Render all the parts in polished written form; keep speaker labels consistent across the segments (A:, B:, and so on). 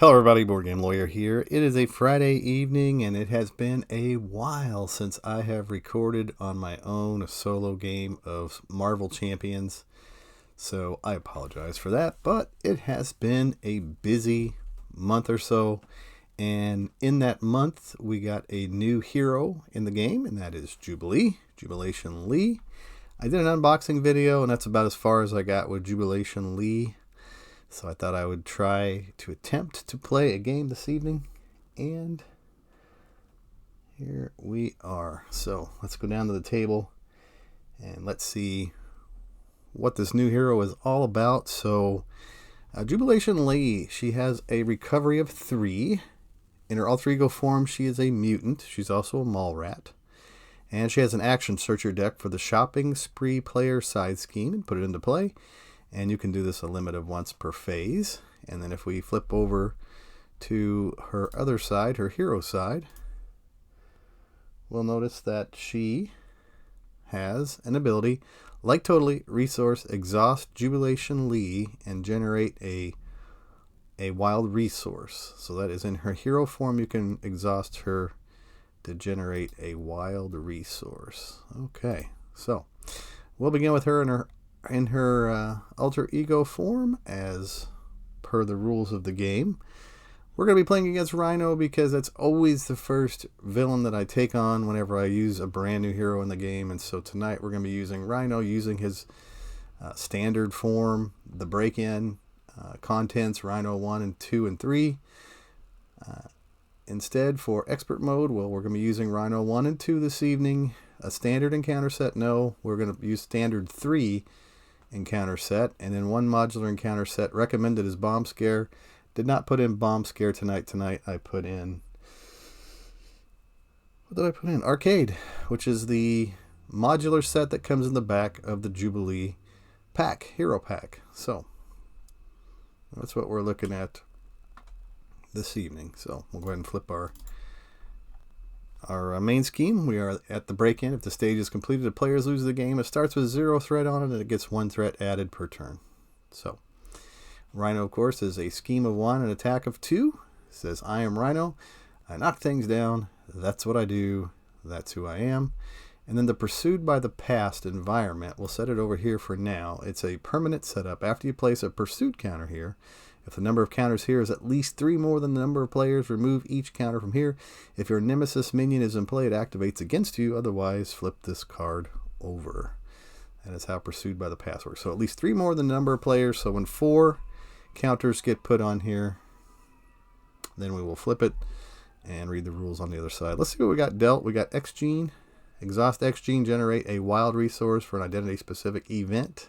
A: Hello everybody, Board Game Lawyer here. It is a Friday evening and it has been a while since I have recorded on my own a solo game of Marvel Champions. So I apologize for that, but it has been a busy month or so. And in that month, we got a new hero in the game, and that is Jubilee, Jubilation Lee. I did an unboxing video, and that's about as far as I got with Jubilation Lee. So I thought I would try to attempt to play a game this evening. And here we are. So let's go down to the table and let's see what this new hero is all about. So Jubilation Lee, she has a recovery of 3. In her alter ego form, she is a mutant. She's also a mall rat. And she has an action: search your deck for the shopping spree player side scheme and put it into play. And you can do this a limit of once per phase. And then if we flip over to her other side, her hero side, we'll notice that she has an ability, like totally resource, exhaust Jubilation Lee and generate a wild resource. So that is in her hero form. You can exhaust her to generate a wild resource. Okay, so we'll begin with her in her alter ego form as per the rules of the game. We're going to be playing against Rhino because that's always the first villain that I take on whenever I use a brand new hero in the game. And so tonight we're going to be using Rhino, using his standard form, the break-in contents, Rhino 1 and 2 and 3. Instead, for expert mode, well, we're going to be using Rhino 1 and 2 this evening. A standard encounter set, no. We're going to use standard 3 encounter set, and then one modular encounter set recommended is Bomb Scare. Did not put in Bomb Scare tonight. I put in, what did I put in? Arcade, which is the modular set that comes in the back of the Jubilee pack, hero pack. So that's what we're looking at this evening. So we'll go ahead and flip our main scheme. We are at the break-in. If the stage is completed, the players lose the game. It starts with 0 threat on it, and it gets 1 threat added per turn. So Rhino, of course, is a scheme of 1, an attack of 2. It says, I am Rhino. I knock things down. That's what I do. That's who I am. And then the pursued by the past environment, we'll set it over here for now. It's a permanent setup. After you place a pursuit counter here, if the number of counters here is at least 3 more than the number of players, remove each counter from here. If your nemesis minion is in play, it activates against you. Otherwise, flip this card over. That is how pursued by the past works. So at least 3 more than the number of players. So when 4 counters get put on here, then we will flip it and read the rules on the other side. Let's see what we got dealt. We got X Gene. Exhaust X Gene, generate a wild resource for an identity-specific event.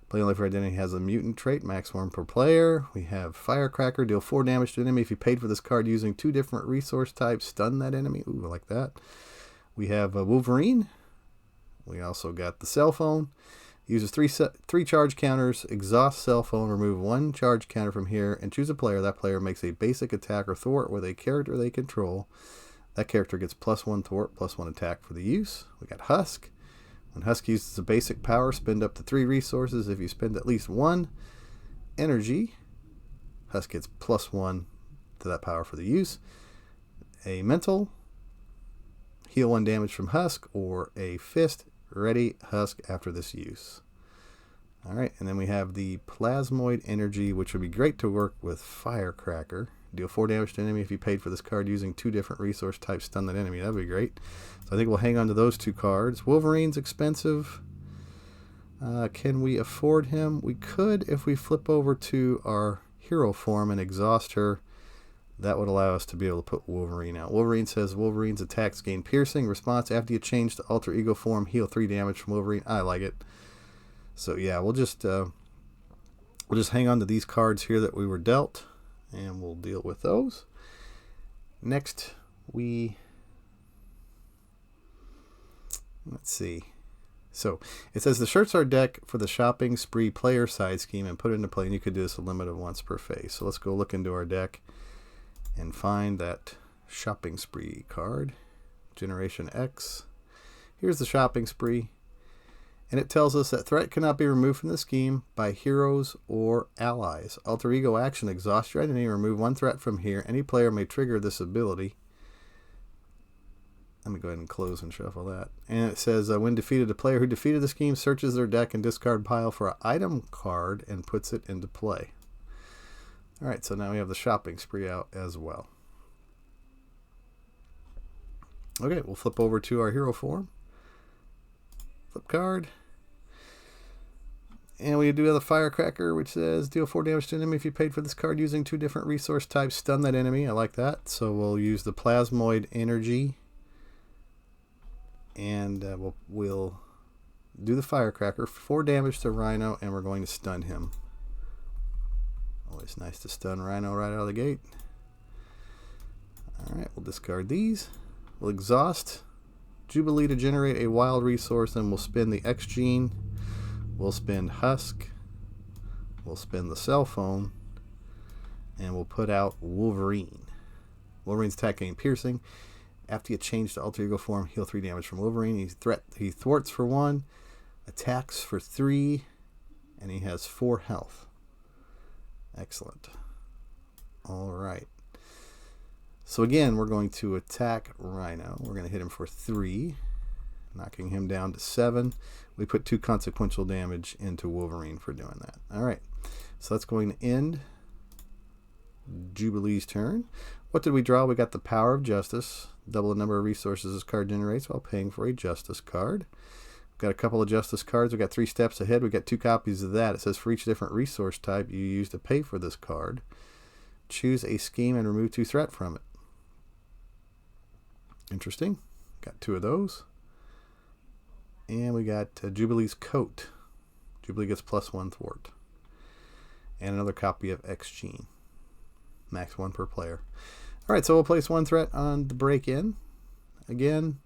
A: Play only for identity has a mutant trait, max 1 per player. We have Firecracker, deal 4 damage to an enemy if you paid for this card using 2 different resource types. Stun that enemy. Ooh, I like that. We have Wolverine. We also got the cell phone. Uses 3 charge counters, exhaust cell phone, remove 1 charge counter from here, and choose a player. That player makes a basic attack or thwart with a character they control. That character gets +1 thwart, +1 attack for the use. We got Husk. When Husk uses a basic power, spend up to 3 resources. If you spend at least 1 energy, Husk gets +1 to that power for the use. A mental, heal 1 damage from Husk, or a fist, ready Husk after this use. Alright, and then we have the plasmoid energy, which would be great to work with Firecracker. Deal 4 damage to an enemy if you paid for this card using 2 different resource types. Stun that enemy. That would be great. So I think we'll hang on to those 2 cards. Wolverine's expensive. Can we afford him? We could if we flip over to our hero form and exhaust her. That would allow us to be able to put Wolverine out. Wolverine says Wolverine's attacks gain piercing. Response: after you change to alter ego form, heal 3 damage from Wolverine. I like it. So yeah, we'll just hang on to these cards here that we were dealt, and we'll deal with those. Next, let's see. So it says the shirts are deck for the shopping spree player side scheme and put it into play, and you could do this a limit of once per phase. So let's go look into our deck and find that shopping spree card. Generation X. Here's the shopping spree. And it tells us that threat cannot be removed from the scheme by heroes or allies. Alter Ego action, exhaust your identity, remove one threat from here. Any player may trigger this ability. Let me go ahead and close and shuffle that. And it says, when defeated, the player who defeated the scheme searches their deck and discard pile for an item card and puts it into play. All right, so now we have the shopping spree out as well. Okay, we'll flip over to our hero form. Flip card. And we do have the Firecracker, which says deal 4 damage to an enemy if you paid for this card using 2 different resource types. Stun that enemy. I like that. So we'll use the Plasmoid Energy. And we'll do the Firecracker. 4 damage to Rhino, and we're going to stun him. Always nice to stun Rhino right out of the gate. Alright, we'll discard these. We'll exhaust Jubilee to generate a wild resource, and we'll spin the X Gene. We'll spin Husk. We'll spin the Cell Phone. And we'll put out Wolverine. Wolverine's attack gain piercing. After you change to Alter Ego form, heal 3 damage from Wolverine. He thwarts for 1, attacks for 3, and he has 4 health. Excellent. All right. So again, we're going to attack Rhino. We're going to hit him for 3, knocking him down to 7. We put 2 consequential damage into Wolverine for doing that. All right. So that's going to end Jubilee's turn. What did we draw? We got the Power of Justice. Double the number of resources this card generates while paying for a Justice card. We've got a couple of Justice cards. We've got 3 steps ahead. We've got 2 copies of that. It says for each different resource type you use to pay for this card, choose a scheme and remove 2 threat from it. Interesting. Got 2 of those. And we got Jubilee's Coat. Jubilee gets +1 thwart. And another copy of X Gene. Max 1 per player. Alright, so we'll place 1 threat on the break-in. Again,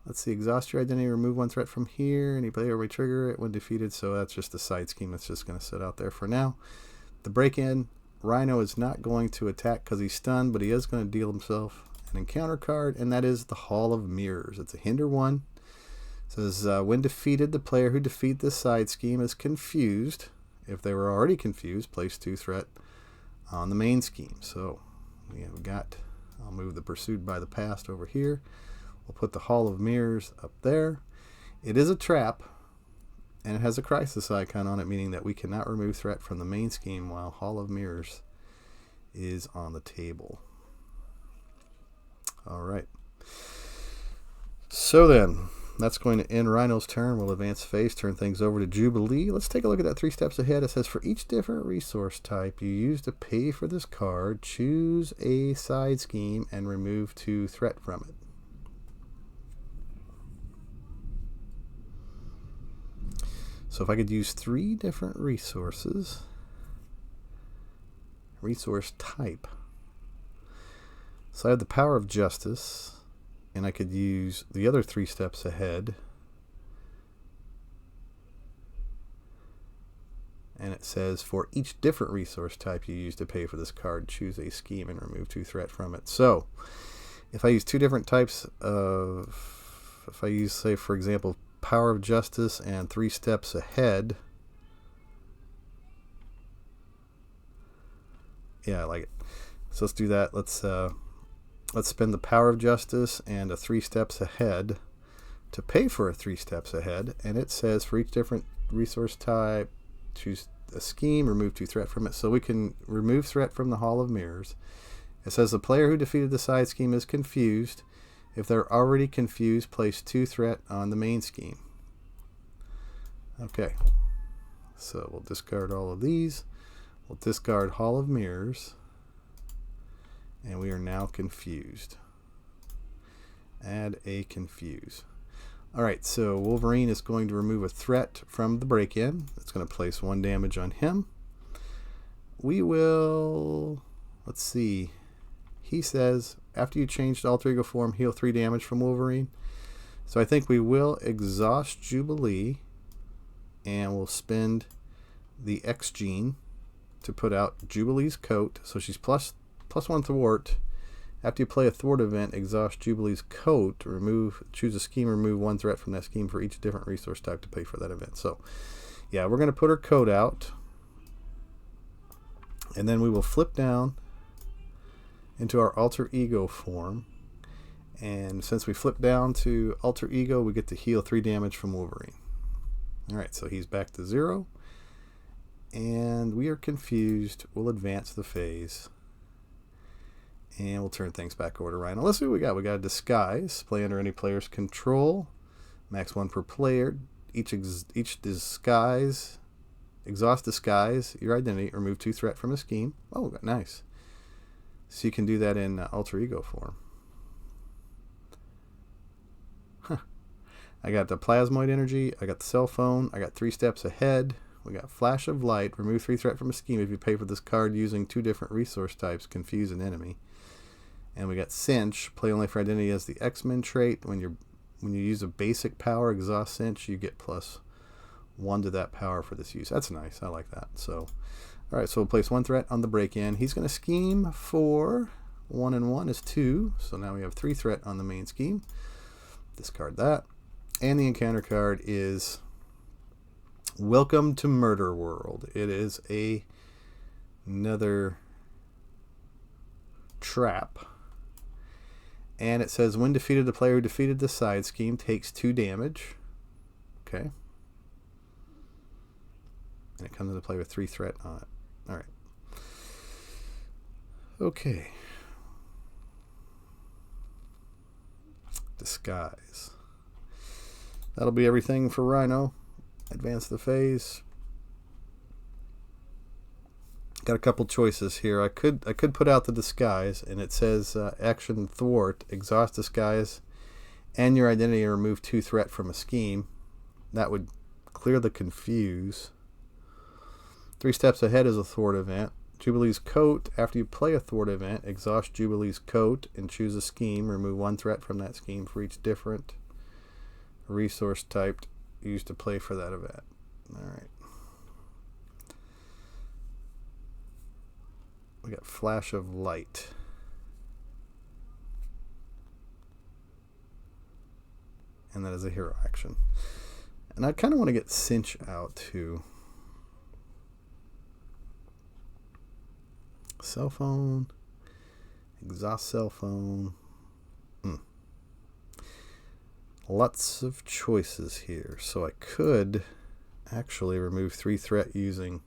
A: let's see, exhaust your identity, remove 1 threat from here. Any player may trigger it when defeated, so that's just a side scheme that's just going to sit out there for now. The break-in, Rhino is not going to attack because he's stunned, but he is going to deal himself an encounter card, and that is the Hall of Mirrors. It's a hinder 1. It says, when defeated, the player who defeats this side scheme is confused. If they were already confused, place 2 threat on the main scheme. So we have got, I'll move the Pursued by the Past over here. We'll put the Hall of Mirrors up there. It is a trap, and it has a crisis icon on it, meaning that we cannot remove threat from the main scheme while Hall of Mirrors is on the table. All right. So then, that's going to end Rhino's turn. We'll advance phase, turn things over to Jubilee. Let's take a look at that 3 steps ahead. It says for each different resource type you use to pay for this card, choose a side scheme and remove 2 threat from it. So if I could use 3 different resources, resource type. So I have the Power of Justice, and I could use the other 3 steps ahead. And it says for each different resource type you use to pay for this card, choose a scheme and remove 2 threat from it. So if I use 2 different types of, if I use, say, for example, Power of Justice and 3 steps ahead. Yeah, I like it. So let's do that. Let's spend the Power of Justice and a 3 steps ahead to pay for a 3 steps ahead. And it says for each different resource type, choose a scheme, remove 2 threat from it. So we can remove threat from the Hall of Mirrors. It says the player who defeated the side scheme is confused. If they're already confused, place 2 threat on the main scheme. Okay. So we'll discard all of these. We'll discard Hall of Mirrors. And we are now confused. Add a confuse. Alright, so Wolverine is going to remove a threat from the break-in. It's going to place 1 damage on him. We will, let's see, he says, after you change to Alter Ego form, heal 3 damage from Wolverine. So I think we will exhaust Jubilee, and we'll spend the X Gene to put out Jubilee's Coat. So she's plus 1 thwart, After you play a thwart event, exhaust Jubilee's coat. Choose a scheme, remove 1 threat from that scheme for each different resource type to pay for that event. So, yeah, we're going to put her coat out. And then we will flip down into our alter ego form. And since we flip down to alter ego, we get to heal 3 damage from Wolverine. Alright, so he's back to 0. And we are confused. We'll advance the phase. And we'll turn things back over to Rhino. Let's see what we got. We got a disguise. Play under any player's control. Max 1 per player. Each disguise. Exhaust disguise your identity. Remove 2 threat from a scheme. Oh, nice. So you can do that in alter ego form. I got the plasmoid energy. I got the cell phone. I got 3 steps ahead. We got flash of light. Remove 3 threat from a scheme if you pay for this card using 2 different resource types. Confuse an enemy. And we got cinch. Play only for identity as the X-Men trait. When you use a basic power, exhaust cinch, you get +1 to that power for this use. That's nice. I like that. So, all right. So we'll place 1 threat on the break-in. He's going to scheme for 1 and 1 is 2. So now we have 3 threat on the main scheme. Discard that. And the encounter card is Welcome to Murder World. It is another trap. And it says, when defeated, the player who defeated the side scheme takes 2 damage. Okay. And it comes into play with 3 threat on it. Alright. Okay. Disguise. That'll be everything for Rhino. Advance the phase. Got a couple choices here. I could put out the disguise, and it says action thwart, exhaust disguise, and your identity, and remove 2 threat from a scheme. That would clear the confuse. 3 steps ahead is a thwart event. Jubilee's coat. After you play a thwart event, exhaust Jubilee's coat and choose a scheme. Remove 1 threat from that scheme for each different resource type used to play for that event. Alright. We got flash of light. And that is a hero action. And I kind of want to get cinch out too. Cell phone. Exhaust cell phone. Lots of choices here. So I could actually remove 3 threat using,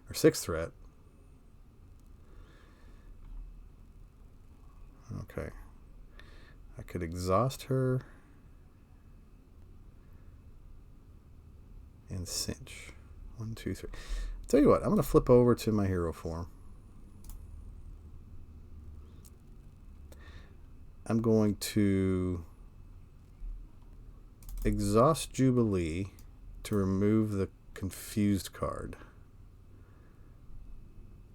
A: or 6 threat. Okay. I could exhaust her and cinch. 1, 2, 3. Tell you what, I'm going to flip over to my hero form. I'm going to exhaust Jubilee to remove the confused card.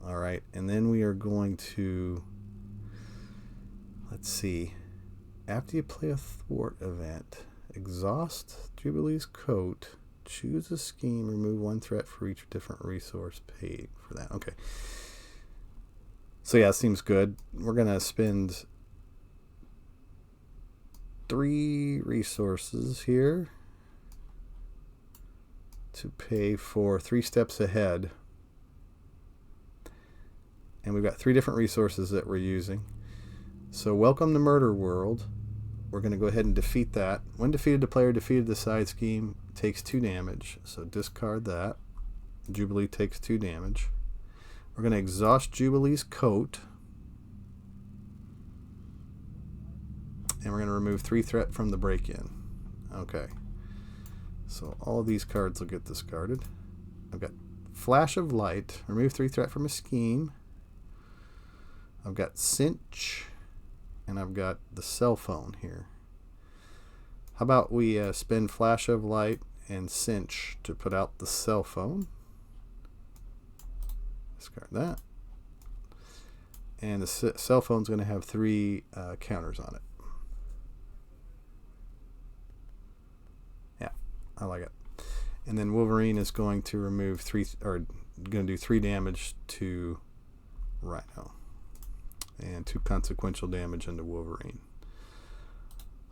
A: Alright, and then we are going to, let's see, after you play a thwart event, exhaust Jubilee's coat, choose a scheme, remove 1 threat for each different resource paid for that. Okay. So yeah, it seems good. We're going to spend 3 resources here to pay for 3 steps ahead. And we've got 3 different resources that we're using. So welcome to Murder World. We're going to go ahead and defeat that. When defeated, the player defeated the side scheme takes 2 damage. So discard that. Jubilee takes 2 damage. We're going to exhaust Jubilee's coat. And we're going to remove 3 threat from the break-in. Okay. So all of these cards will get discarded. I've got Flash of Light. Remove 3 threat from a scheme. I've got Cinch. And I've got the cell phone here. How about we spend Flash of Light and Cinch to put out the cell phone. Discard that. And the cell phone's going to have 3 counters on it. I like it. And then Wolverine is going to remove going to do 3 damage to Rhino. And 2 consequential damage into Wolverine.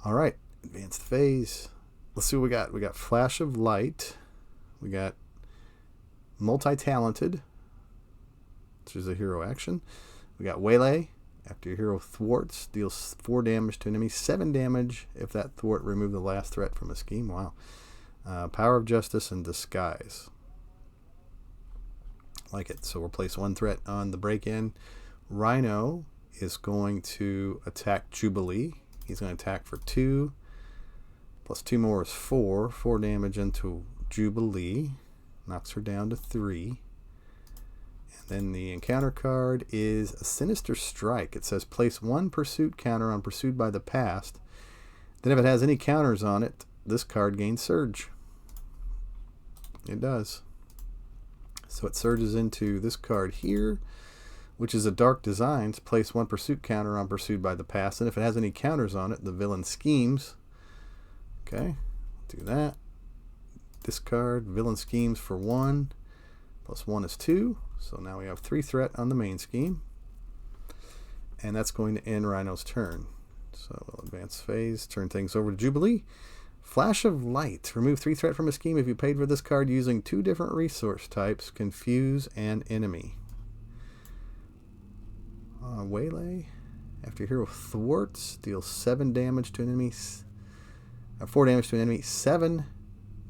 A: Alright, advanced phase. Let's see what we got. We got Flash of Light. We got Multi-Talented, which is a hero action. We got Waylay. After your hero thwarts, deals 4 damage to enemies, 7 damage if that thwart removed the last threat from a scheme. Wow. Power of Justice and Disguise. Like it. So we'll place 1 threat on the break-in. Rhino is going to attack Jubilee. He's going to attack for 2. Plus 2 more is 4. 4 damage into Jubilee. Knocks her down to 3. And then the encounter card is a Sinister Strike. It says place 1 pursuit counter on pursued by the past. Then if it has any counters on it, this card gains Surge. It does. So it surges into this card here, which is a Dark Designs. Place 1 pursuit counter on pursued by the past. And if it has any counters on it, the villain schemes. Okay, do that. Discard Villain Schemes for 1. Plus 1 is 2. So now we have 3 threat on the main scheme. And that's going to end Rhino's turn. So we'll advance phase, turn things over to Jubilee. Flash of Light. Remove 3 threat from a scheme if you paid for this card using 2 different resource types, Confuse and Enemy. Waylay. After your hero thwarts, deals 7 damage to enemies. 4 damage to an enemy. 7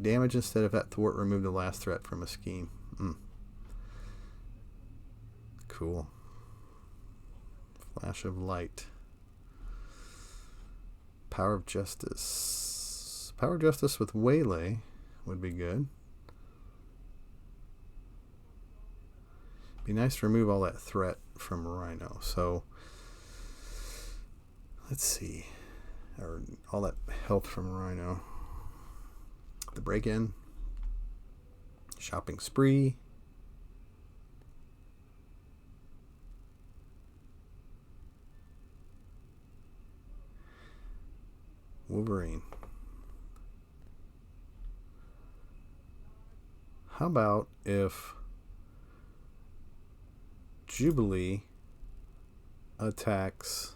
A: damage instead of that thwart removed the last threat from a scheme. Cool. Flash of Light. Power of Justice. Power of Justice with Waylay would be good. Be nice to remove all that threat from Rhino. So let's see. Or all that health from Rhino. The break-in. Shopping spree. Wolverine. How about if Jubilee attacks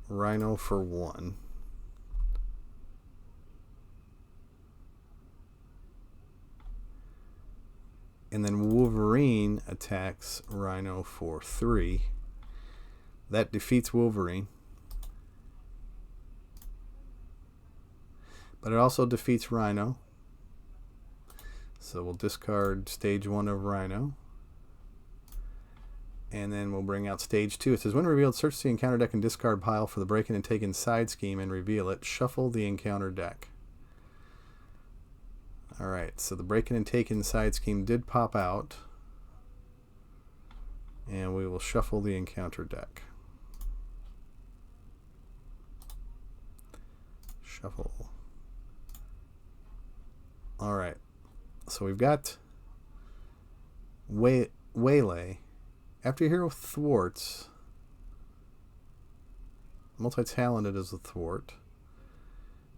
A: Rhino for 1? And then Wolverine attacks Rhino for 3. That defeats Wolverine. But it also defeats Rhino. So we'll discard stage 1 of Rhino. And then we'll bring out stage 2. It says, when revealed, search the encounter deck and discard pile for the break-in and take-in side scheme and reveal it. Shuffle the encounter deck. Alright, so the break-in and take-in side scheme did pop out. And we will shuffle the encounter deck. Shuffle. Alright, so we've got Waylay. After your hero thwarts, Multi-Talented is the thwart.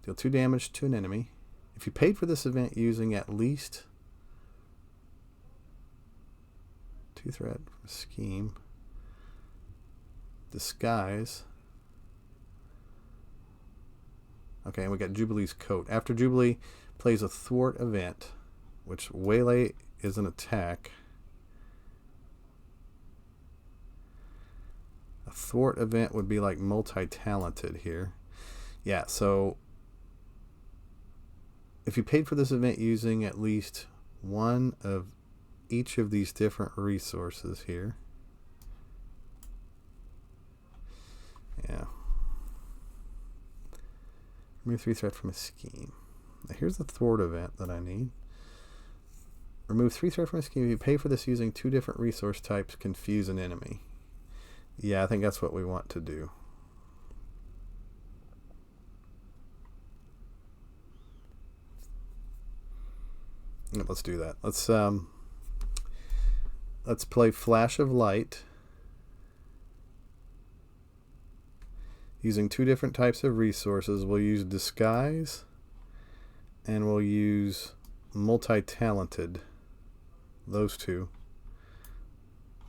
A: Deal 2 damage to an enemy. If you paid for this event using at least 2 threat scheme, Disguise. Okay, and we got Jubilee's Coat. After Jubilee plays a thwart event, which Waylay is an attack. A thwart event would be like Multi-Talented here. Yeah, so if you paid for this event using at least 1 of each of these different resources here. Yeah. Remove 3 threat from a scheme. Now here's the thwart event that I need. Remove 3 threat from a scheme. If you pay for this using 2 different resource types, confuse an enemy. Yeah, I think that's what we want to do. Let's do that. Let's play Flash of Light using 2 different types of resources. We'll use Disguise and we'll use Multi-Talented. Those 2.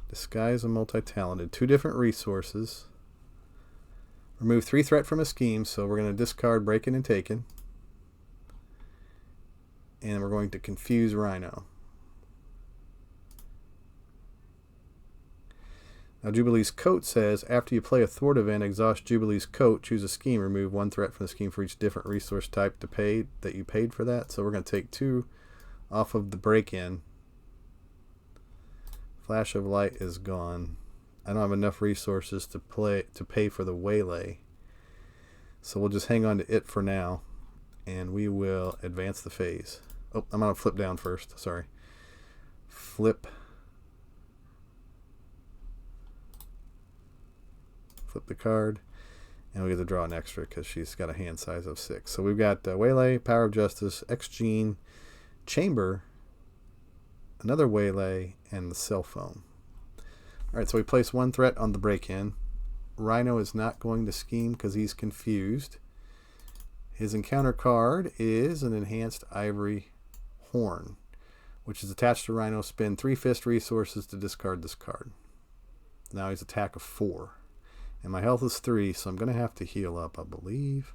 A: Disguise and Multi-Talented. 2 different resources. Remove 3 threat from a scheme, so we're going to discard Breaking and Taken. And we're going to confuse Rhino. Now Jubilee's Coat says, after you play a thwart event, exhaust Jubilee's Coat, choose a scheme, remove 1 threat from the scheme for each different resource type that you paid for that. So we're going to take 2 off of the break-in. Flash of Light is gone. I don't have enough resources to pay for the Waylay. So we'll just hang on to it for now, and we will advance the phase. Oh, I'm going to flip down first. Sorry. Flip the card, and we get to draw an extra because she's got a hand size of 6. So we've got Waylay, Power of Justice, X-Gene, Chamber, another Waylay, and the cell phone. Alright, so we place 1 threat on the break-in. Rhino is not going to scheme because he's confused. His encounter card is an enhanced ivory horn, which is attached to Rhino. Spend 3 fist resources to discard this card. Now he's attack of 4. And my health is 3, so I'm going to have to heal up, I believe.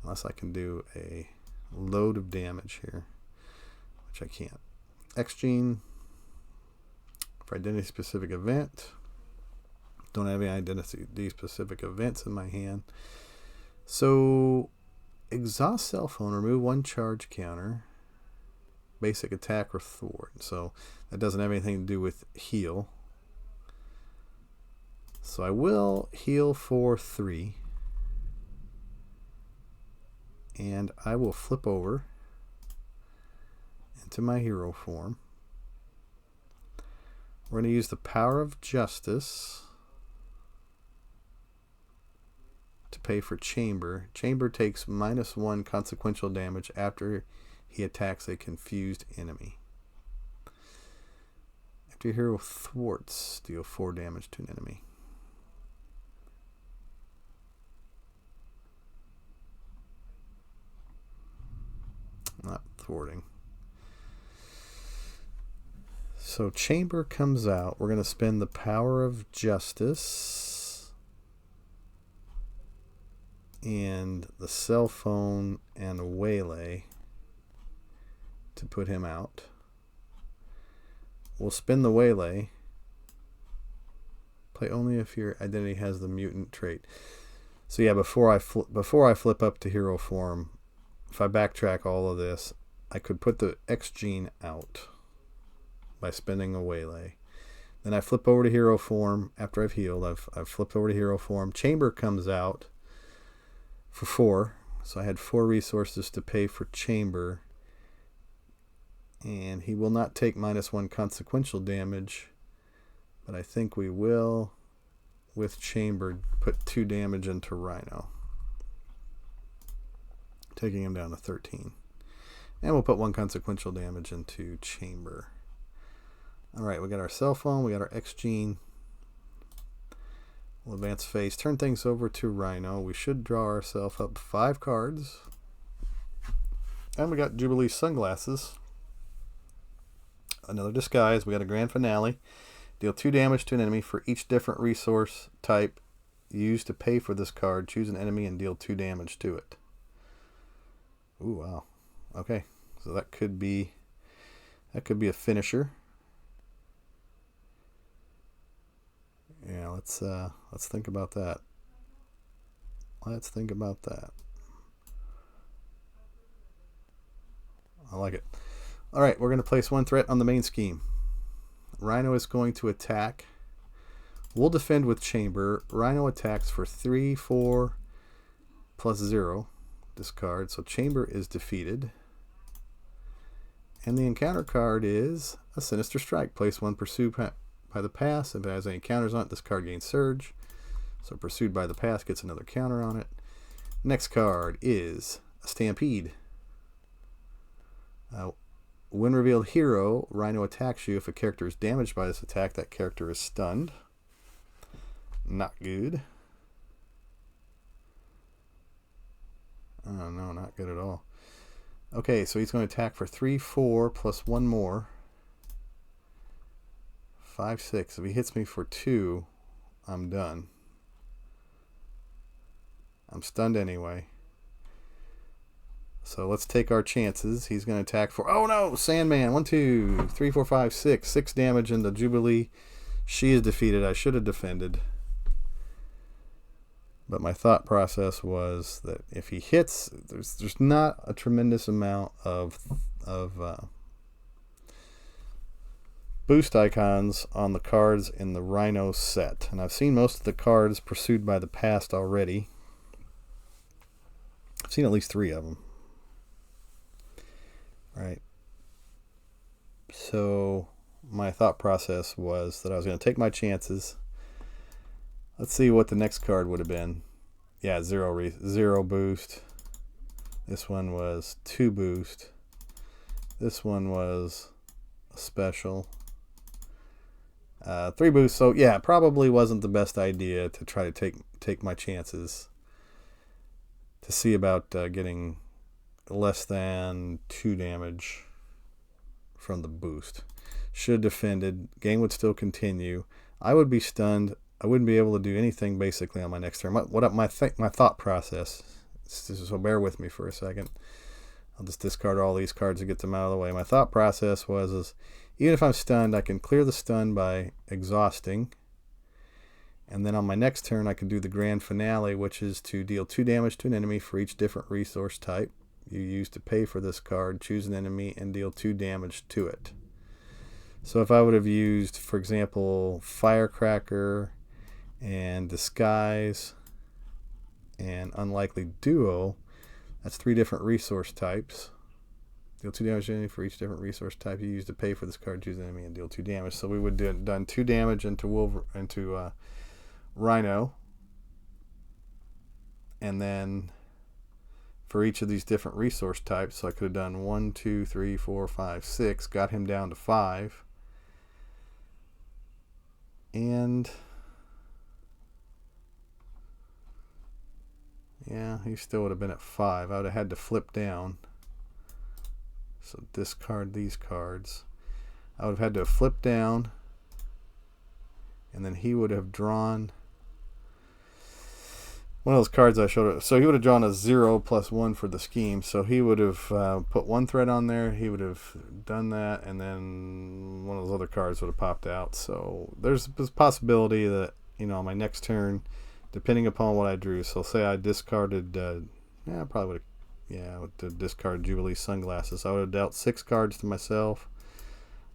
A: Unless I can do a load of damage here, which I can't. X-Gene for identity-specific event. Don't have any identity-specific events in my hand. So, exhaust cell phone, remove 1 charge counter. Basic attack or thwart. So, that doesn't have anything to do with heal. So I will heal for 3. And I will flip over into my hero form. We're going to use the Power of Justice to pay for Chamber. Chamber takes -1 consequential damage after he attacks a confused enemy. After your hero thwarts, deal 4 damage to an enemy. Not thwarting. So Chamber comes out. We're going to spend the Power of Justice and the cell phone and a Waylay to put him out. We'll spin the Waylay. Play only if your identity has the mutant trait. So yeah, before I flip up to hero form, if I backtrack all of this, I could put the X-Gene out by spinning a Waylay. Then I flip over to hero form after I've healed. I've flipped over to hero form. Chamber comes out for 4. So I had 4 resources to pay for Chamber. And he will not take -1 consequential damage. But I think we will, with Chamber, put 2 damage into Rhino, taking him down to 13. And we'll put 1 consequential damage into Chamber. Alright, we got our cell phone, we got our X-Gene. We'll advance phase, turn things over to Rhino. We should draw ourselves up 5 cards. And we got Jubilee sunglasses. Another disguise. We got a grand finale. Deal 2 damage to an enemy for each different resource type used to pay for this card. Choose an enemy and deal 2 damage to it. Ooh, wow. Okay, so that could be a finisher. Yeah, let's think about that. Let's think about that. I like it. All right, we're going to place 1 threat on the main scheme. Rhino is going to attack. We'll defend with Chamber. Rhino attacks for 3, 4, plus 0. Discard. So Chamber is defeated. And the encounter card is a Sinister Strike. Place 1 pursued by the pass. If it has any counters on it, this card gains Surge. So pursued by the pass gets another counter on it. Next card is a Stampede. When revealed hero, Rhino attacks you. If a character is damaged by this attack, that character is stunned. Not good. Oh, no, not good at all. Okay, so he's going to attack for 3, 4, plus 1 more. 5, 6. If he hits me for 2, I'm done. I'm stunned anyway. So let's take our chances. He's going to attack for... Oh no! Sandman! 1, 2, 3, 4, 5, 6. 6 damage into Jubilee. She is defeated. I should have defended. But my thought process was that if he hits... There's not a tremendous amount of boost icons on the cards in the Rhino set. And I've seen most of the cards pursued by the past already. I've seen at least 3 of them. Right. So my thought process was that I was going to take my chances. Let's see what the next card would have been. Yeah, 0 boost. This one was 2 boost. This one was a special. 3 boost. So yeah, probably wasn't the best idea to try to take my chances to see about getting less than 2 damage from the boost. Should have defended. Game would still continue. I would be stunned. I wouldn't be able to do anything basically on my next turn. My thought process, so bear with me for a second. I'll just discard all these cards to get them out of the way. My thought process was even if I'm stunned, I can clear the stun by exhausting. And then on my next turn, I can do the grand finale, which is to deal 2 damage to an enemy for each different resource type you use to pay for this card. Choose an enemy and deal 2 damage to it. So if I would have used, for example, Firecracker and Disguise and Unlikely Duo, that's 3 different resource types. Deal 2 damage to an enemy for each different resource type you use to pay for this card. Choose an enemy and deal 2 damage. So we would have done 2 damage into Rhino, and then for each of these different resource types, so I could have done 1, 2, 3, 4, 5, 6, got him down to 5, and yeah, he still would have been at 5. I would have had to flip down, so discard these cards. I would have had to flip down, and then he would have drawn one of those cards I showed. So he would have drawn a 0 + 1 for the scheme. So he would have put 1 threat on there. He would have done that, and then one of those other cards would have popped out. So there's a possibility that, on my next turn, depending upon what I drew. So say I discarded, I probably would have discarded Jubilee Sunglasses. I would have dealt 6 cards to myself.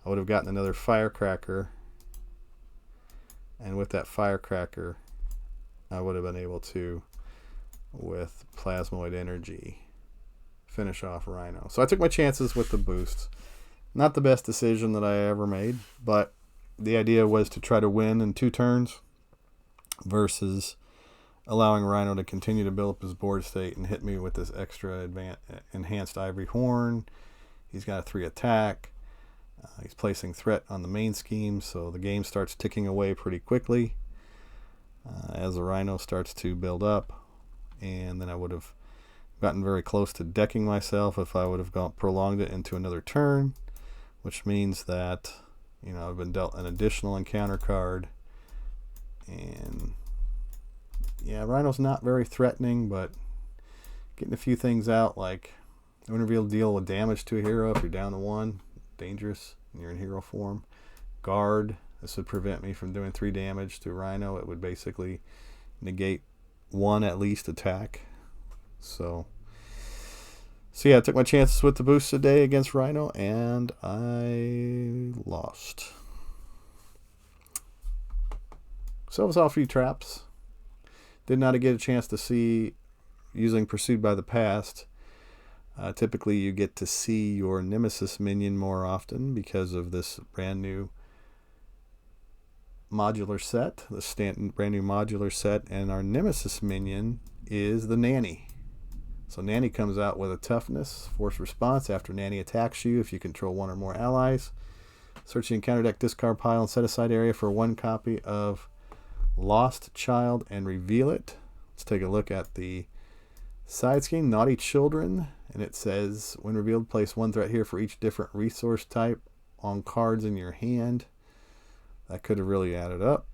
A: I would have gotten another Firecracker, and with that Firecracker, I would have been able to, with Plasmoid Energy, finish off Rhino. So I took my chances with the boosts. Not the best decision that I ever made, but the idea was to try to win in 2 turns versus allowing Rhino to continue to build up his board state and hit me with this extra enhanced Ivory Horn. He's got a 3 attack. He's placing threat on the main scheme, so the game starts ticking away pretty quickly as the Rhino starts to build up. And then I would have gotten very close to decking myself if I would have prolonged it into another turn, which means that I've been dealt an additional encounter card. And yeah, Rhino's not very threatening, but getting a few things out, like when revealed deal with damage to a hero if you're down to 1, dangerous, and you're in hero form. Guard, this would prevent me from doing 3 damage to Rhino. It would basically negate 1 at least attack. So yeah, I took my chances with the boost today against Rhino, and I lost. So I was off a few traps. Did not get a chance to see using Pursued by the Past. Typically you get to see your Nemesis minion more often because of this brand new modular set, brand new modular set, and our Nemesis minion is the Nanny. So Nanny comes out with a toughness, force response after Nanny attacks you if you control 1 or more allies. Search the encounter deck discard pile and set aside area for 1 copy of Lost Child and reveal it. Let's take a look at the side scheme, Naughty Children, and it says when revealed, place 1 threat here for each different resource type on cards in your hand. That could have really added up.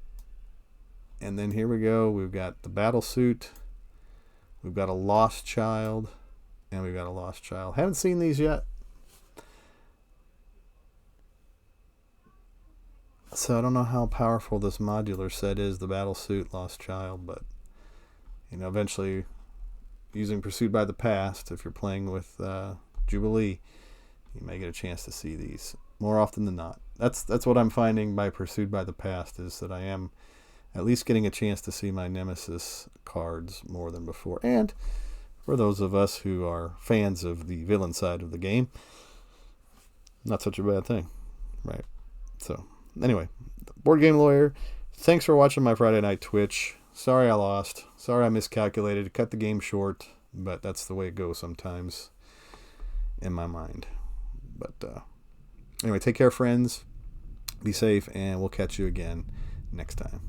A: And then here we go, we've got the battle suit We've got a Lost Child, and we've got a Lost Child. Haven't seen these yet. So I don't know how powerful this modular set is, the Battlesuit Lost Child, but eventually using Pursued by the Past, if you're playing with Jubilee, you may get a chance to see these more often than not. That's what I'm finding by Pursued by the Past, is that I am at least getting a chance to see my Nemesis cards more than before. And for those of us who are fans of the villain side of the game, not such a bad thing, right? So anyway, Board Game Lawyer, thanks for watching my Friday night Twitch. Sorry I lost. Sorry I miscalculated. Cut the game short, but that's the way it goes sometimes in my mind. But anyway, take care, friends. Be safe, and we'll catch you again next time.